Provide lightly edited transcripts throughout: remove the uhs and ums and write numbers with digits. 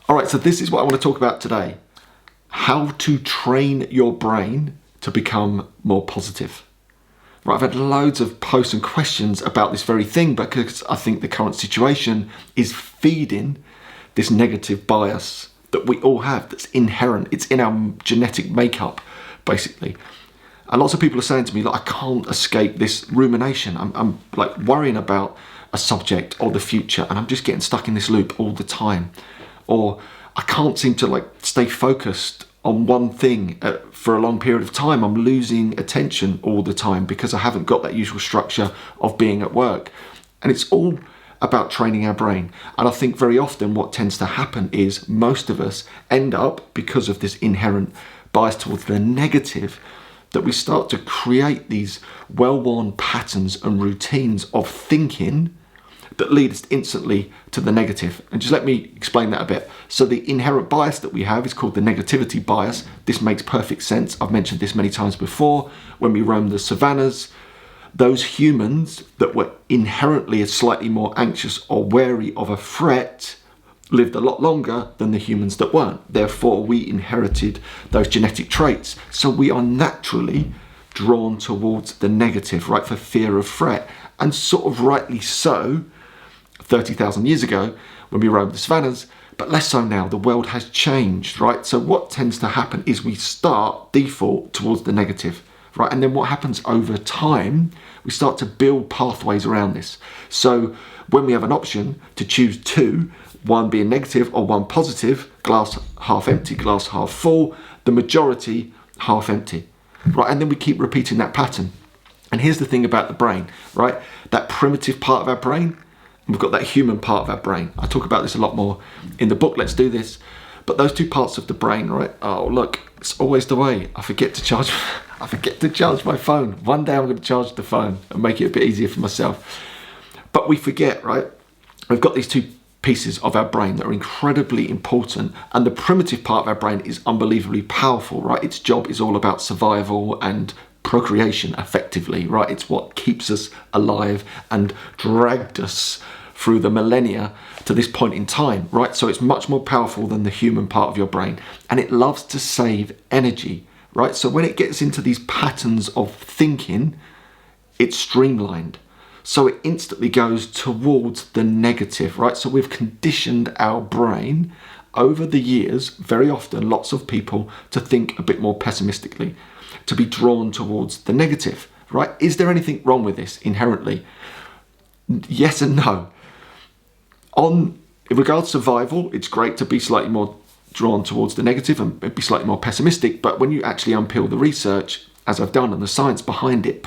All right, so this is what I want to talk about today. How to train your brain to become more positive. Right, I've had loads of posts and questions about this very thing because I think the current situation is feeding this negative bias that we all have, that's inherent. It's in our genetic makeup, basically. And lots of people are saying to me, like, I can't escape this rumination. I'm like worrying about a subject or the future, and I'm just getting stuck in this loop all the time. Or I can't seem to stay focused on one thing for a long period of time. I'm losing attention all the time because I haven't got that usual structure of being at work. And it's all about training our brain. And I think very often what tends to happen is most of us end up, because of this inherent bias towards the negative, that we start to create these well-worn patterns and routines of thinking that lead us instantly to the negative. And just let me explain that a bit. So the inherent bias that we have is called the negativity bias. This makes perfect sense. I've mentioned this many times before. When we roamed the savannas, those humans that were inherently slightly more anxious or wary of a threat lived a lot longer than the humans that weren't. Therefore, we inherited those genetic traits. So we are naturally drawn towards the negative, right, for fear of threat. And sort of rightly so, 30,000 years ago when we roamed the savannas, but less so now. The world has changed, right? So what tends to happen is we default towards the negative, right? And then what happens over time, we start to build pathways around this. So when we have an option to choose two, one being negative or one positive, glass half empty, glass half full, the majority half empty, right? And then we keep repeating that pattern. And here's the thing about the brain, right? That primitive part of our brain, we've got that human part of our brain. I talk about this a lot more in the book, Let's Do This. But those two parts of the brain, right? Oh, look, it's always the way. I forget to charge my phone. One day I'm going to charge the phone and make it a bit easier for myself. But we forget, right? We've got these two pieces of our brain that are incredibly important, and the primitive part of our brain is unbelievably powerful, right? Its job is all about survival and procreation, effectively, right? It's what keeps us alive and dragged us through the millennia to this point in time, right? So it's much more powerful than the human part of your brain, and it loves to save energy, right? So when it gets into these patterns of thinking, it's streamlined. So it instantly goes towards the negative, right? So we've conditioned our brain over the years, very often, lots of people, to think a bit more pessimistically, to be drawn towards the negative, right? Is there anything wrong with this inherently? Yes and no. In regards to survival, it's great to be slightly more drawn towards the negative and be slightly more pessimistic, but when you actually unpeel the research, as I've done, and the science behind it,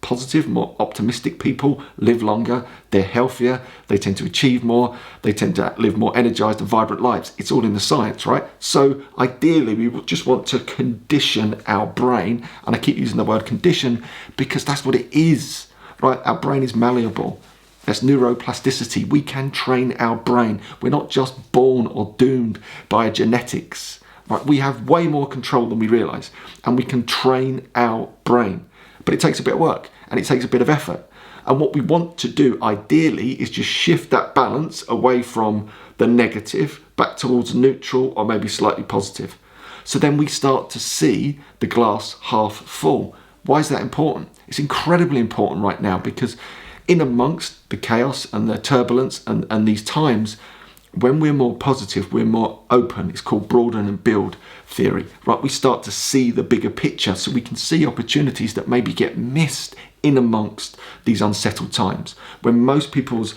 positive, more optimistic people live longer, they're healthier, they tend to achieve more, they tend to live more energized and vibrant lives. It's all in the science, right? So ideally, we would just want to condition our brain, and I keep using the word condition because that's what it is, right? Our brain is malleable. That's neuroplasticity. We can train our brain. We're not just born or doomed by our genetics, right? We have way more control than we realize, and we can train our brain. But it takes a bit of work and it takes a bit of effort. And what we want to do ideally is just shift that balance away from the negative back towards neutral or maybe slightly positive. So then we start to see the glass half full. Why is that important? It's incredibly important right now because in amongst the chaos and the turbulence and these times, when we're more positive, we're more open. It's called broaden and build theory, right? We start to see the bigger picture so we can see opportunities that maybe get missed in amongst these unsettled times when most people's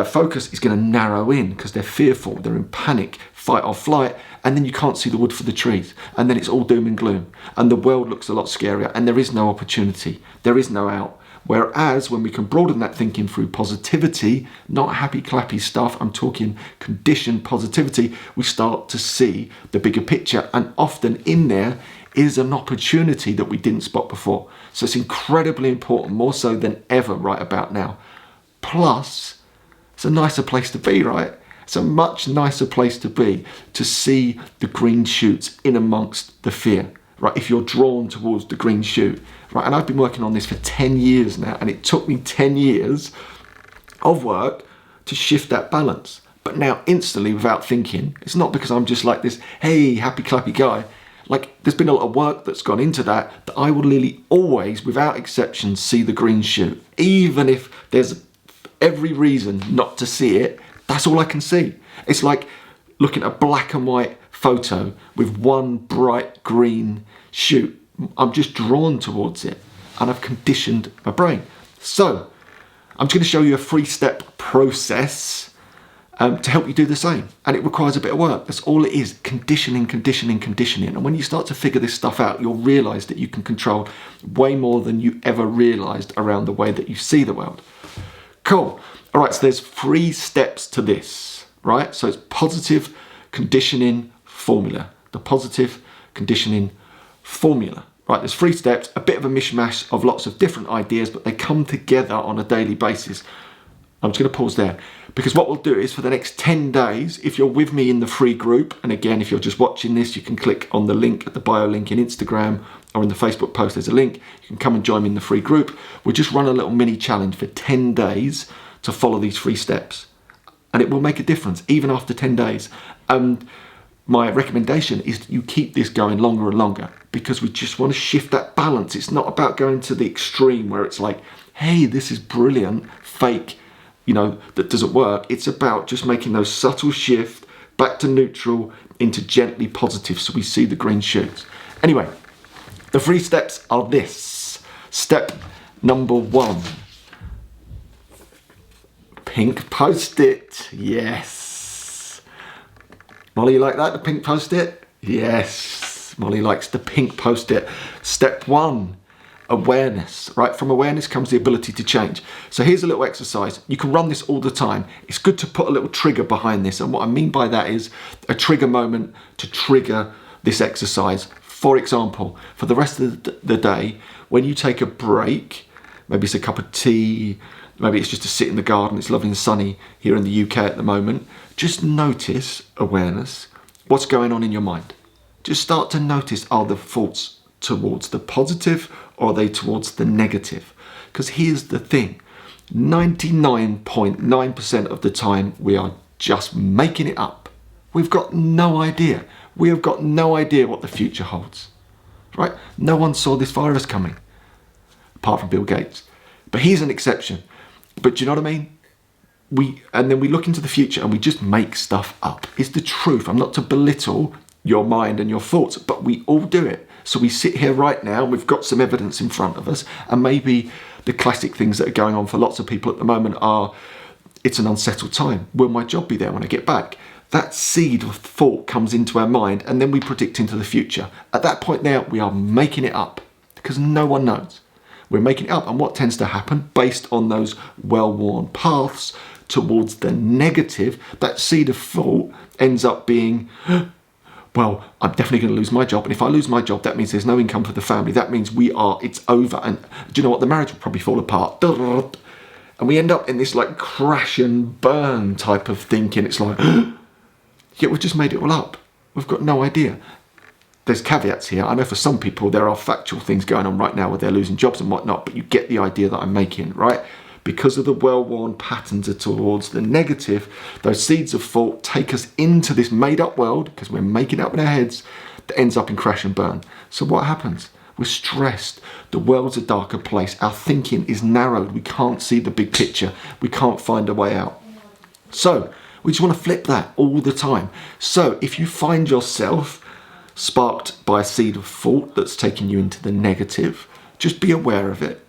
focus is going to narrow in because they're fearful, they're in panic, fight or flight, and then you can't see the wood for the trees, and then it's all doom and gloom, and the world looks a lot scarier, and there is no opportunity, there is no out. Whereas when we can broaden that thinking through positivity, not happy clappy stuff, I'm talking conditioned positivity, we start to see the bigger picture, and often in there is an opportunity that we didn't spot before. So it's incredibly important, more so than ever right about now. Plus, it's a nicer place to be, right? It's a much nicer place to be, to see the green shoots in amongst the fear, right? If you're drawn towards the green shoot, right? And I've been working on this for 10 years now, and it took me 10 years of work to shift that balance. But now instantly, without thinking, it's not because I'm just like this, hey, happy clappy guy. Like, there's been a lot of work that's gone into that I will literally always, without exception, see the green shoot. Even if there's every reason not to see it, that's all I can see. It's like looking at a black and white photo with one bright green shoot. I'm just drawn towards it, and I've conditioned my brain. So I'm just going to show you a 3-step process to help you do the same. And it requires a bit of work. That's all it is. Conditioning, conditioning, conditioning. And when you start to figure this stuff out, you'll realize that you can control way more than you ever realized around the way that you see the world. Cool. All right, so there's 3 steps to this, right? So it's positive conditioning formula. The positive conditioning formula. Right, there's 3 steps, a bit of a mishmash of lots of different ideas, but they come together on a daily basis. I'm just going to pause there, because what we'll do is for the next 10 days, if you're with me in the free group, and again, if you're just watching this, you can click on the link at the bio link in Instagram or in the Facebook post, there's a link. You can come and join me in the free group. We'll just run a little mini challenge for 10 days to follow these 3 steps. And it will make a difference, even after 10 days. My recommendation is you keep this going longer and longer, because we just want to shift that balance. It's not about going to the extreme where it's like, hey, this is brilliant, fake, that doesn't work. It's about just making those subtle shifts back to neutral into gently positive so we see the green shoots. Anyway, the 3 steps are this. Step number 1. Pink Post-it. Yes. Molly, you like that, the pink Post-it? Yes. Molly likes the pink Post-it. Step 1. Awareness, right? From awareness comes the ability to change. So here's a little exercise. You can run this all the time. It's good to put a little trigger behind this. And what I mean by that is a trigger moment to trigger this exercise. For example, for the rest of the day, when you take a break, maybe it's a cup of tea, maybe it's just to sit in the garden, it's lovely and sunny here in the UK at the moment, just notice awareness, what's going on in your mind. Just start to notice, are the thoughts towards the positive or are they towards the negative? Because here's the thing, 99.9% of the time we are just making it up. We've got no idea. We have got no idea what the future holds, right? No one saw this virus coming, apart from Bill Gates. But he's an exception. But do you know what I mean? And then we look into the future and we just make stuff up. It's the truth. I'm not to belittle your mind and your thoughts, but we all do it. So we sit here right now, we've got some evidence in front of us, and maybe the classic things that are going on for lots of people at the moment are, it's an unsettled time. Will my job be there when I get back? That seed of thought comes into our mind, and then we predict into the future. At that point now, we are making it up, because no one knows. We're making it up, and what tends to happen, based on those well-worn paths towards the negative, that seed of thought ends up being, well, I'm definitely going to lose my job. And if I lose my job, that means there's no income for the family. That means it's over. And do you know what? The marriage will probably fall apart. And we end up in this like crash and burn type of thinking. It's like, yeah, we've just made it all up. We've got no idea. There's caveats here. I know for some people there are factual things going on right now where they're losing jobs and whatnot, but you get the idea that I'm making, right? Because of the well-worn patterns towards the negative, those seeds of thought take us into this made-up world, because we're making it up in our heads, that ends up in crash and burn. So what happens? We're stressed. The world's a darker place. Our thinking is narrowed. We can't see the big picture. We can't find a way out. So we just want to flip that all the time. So if you find yourself sparked by a seed of thought that's taking you into the negative, just be aware of it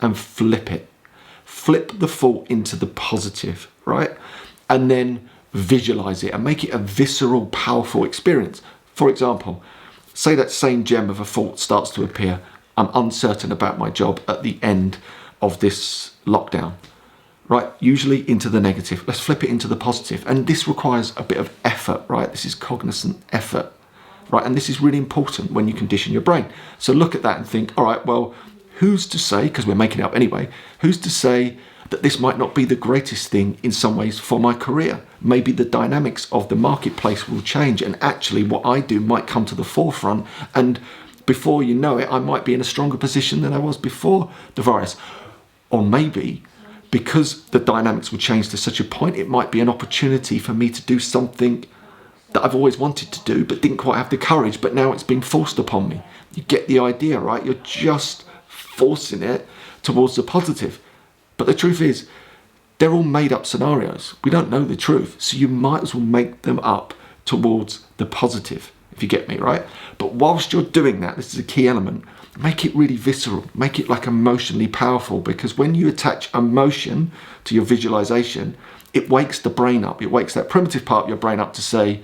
and flip it. Flip the thought into the positive, right? And then visualize it and make it a visceral, powerful experience. For example, say that same gem of a thought starts to appear. I'm uncertain about my job at the end of this lockdown, right? Usually into the negative. Let's flip it into the positive. And this requires a bit of effort, right? This is cognizant effort, right? And this is really important when you condition your brain. So look at that and think, all right, well, who's to say, because we're making it up anyway, who's to say that this might not be the greatest thing in some ways for my career? Maybe the dynamics of the marketplace will change and actually what I do might come to the forefront, and before you know it, I might be in a stronger position than I was before the virus. Or maybe because the dynamics will change to such a point, it might be an opportunity for me to do something that I've always wanted to do but didn't quite have the courage, but now it's been forced upon me. You get the idea, right? You're just forcing it towards the positive. But the truth is, they're all made up scenarios. We don't know the truth, so you might as well make them up towards the positive, if you get me, right? But whilst you're doing that, this is a key element, make it really visceral, make it like emotionally powerful, because when you attach emotion to your visualization, it wakes the brain up. It wakes that primitive part of your brain up to say,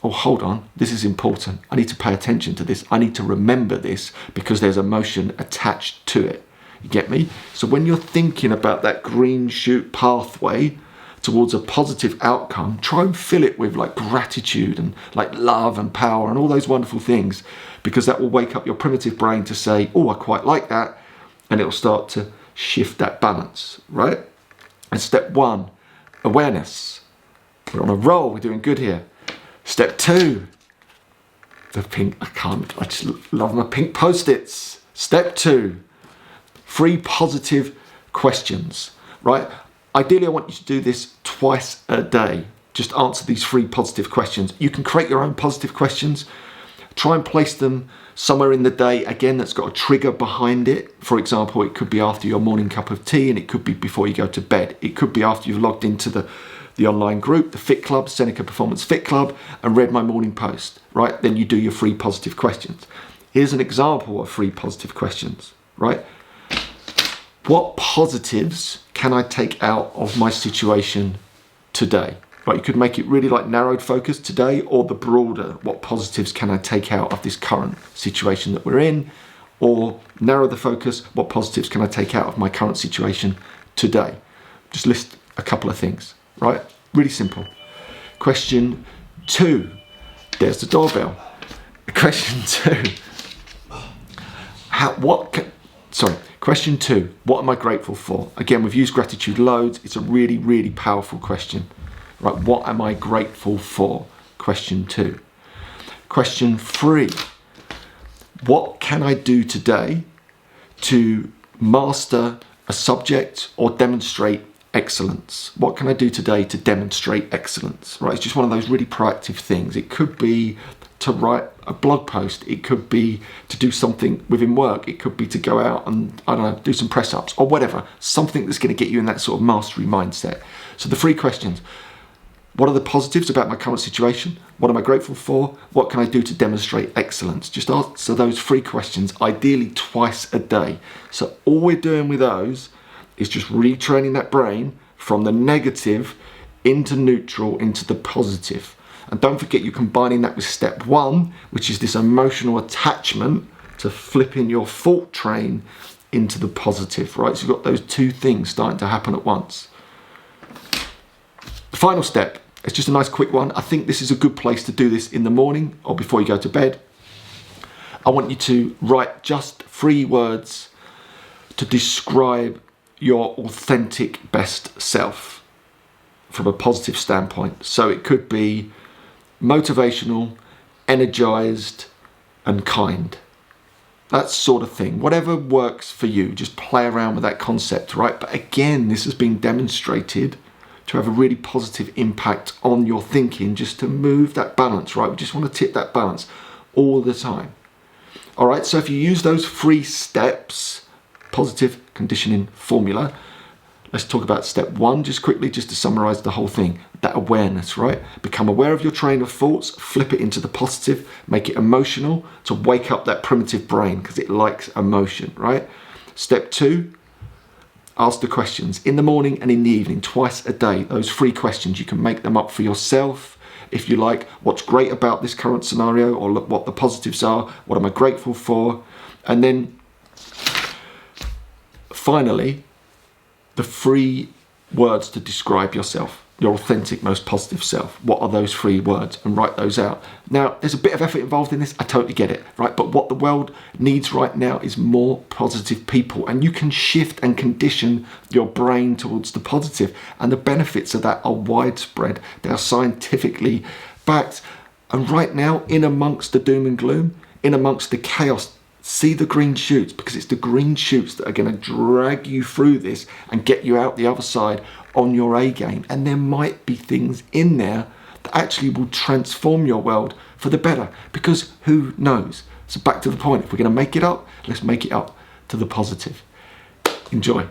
oh, hold on, this is important. I need to pay attention to this. I need to remember this because there's emotion attached to it. You get me? So when you're thinking about that green shoot pathway towards a positive outcome, try and fill it with like gratitude and like love and power and all those wonderful things, because that will wake up your primitive brain to say, oh, I quite like that. And it'll start to shift that balance, right? And step 1, awareness. We're on a roll. We're doing good here. Step 2, the pink, I just love my pink Post-its. Step 2, 3 positive questions, right? Ideally, I want you to do this twice a day. Just answer these 3 positive questions. You can create your own positive questions. Try and place them somewhere in the day, again, that's got a trigger behind it. For example, it could be after your morning cup of tea, and it could be before you go to bed. It could be after you've logged into the online group, the Fit Club, Seneca Performance Fit Club, and read my morning post, right? Then you do your 3 positive questions. Here's an example of 3 positive questions, right? What positives can I take out of my situation today? Right, you could make it really like narrowed focus today, or the broader, what positives can I take out of this current situation that we're in? Or narrow the focus, what positives can I take out of my current situation today? Just list a couple of things, right? Really simple. Question 2, there's the doorbell. Question 2, question 2, what am I grateful for? Again, we've used gratitude loads. It's a really, really powerful question. Right, what am I grateful for? Question 2. Question 3, what can I do today to master a subject or demonstrate excellence? What can I do today to demonstrate excellence? Right, it's just one of those really proactive things. It could be to write a blog post. It could be to do something within work. It could be to go out and, I don't know, do some press ups or whatever. Something that's going to get you in that sort of mastery mindset. So the 3 questions. What are the positives about my current situation? What am I grateful for? What can I do to demonstrate excellence? Just answer those 3 questions, ideally twice a day. So all we're doing with those is just retraining that brain from the negative into neutral, into the positive. And don't forget, you're combining that with step 1, which is this emotional attachment to flipping your thought train into the positive, right? So you've got those 2 things starting to happen at once. The final step, it's just a nice quick one. I think this is a good place to do this in the morning or before you go to bed. I want you to write just 3 words to describe your authentic best self from a positive standpoint. So it could be motivational, energized, and kind. That sort of thing. Whatever works for you, just play around with that concept, right? But again, this has been demonstrated to have a really positive impact on your thinking, just to move that balance, right? We just want to tip that balance all the time. All right, so if you use those 3 steps, positive conditioning formula, let's talk about step 1 just quickly, just to summarize the whole thing. That awareness, right? Become aware of your train of thoughts, flip it into the positive, make it emotional to wake up that primitive brain because it likes emotion, right? Step 2, ask the questions in the morning and in the evening, twice a day. Those 3 questions, you can make them up for yourself if you like. What's great about this current scenario, or look what the positives are? What am I grateful for? And then finally, the 3 words to describe yourself, your authentic, most positive self. What are those 3 words? And write those out. Now, there's a bit of effort involved in this. I totally get it, right? But what the world needs right now is more positive people. And you can shift and condition your brain towards the positive. And the benefits of that are widespread. They are scientifically backed. And right now, in amongst the doom and gloom, in amongst the chaos See the green shoots, because it's the green shoots that are going to drag you through this and get you out the other side on your A game. And there might be things in there that actually will transform your world for the better, because who knows? So back to the point, if we're going to make it up, let's make it up to the positive. Enjoy.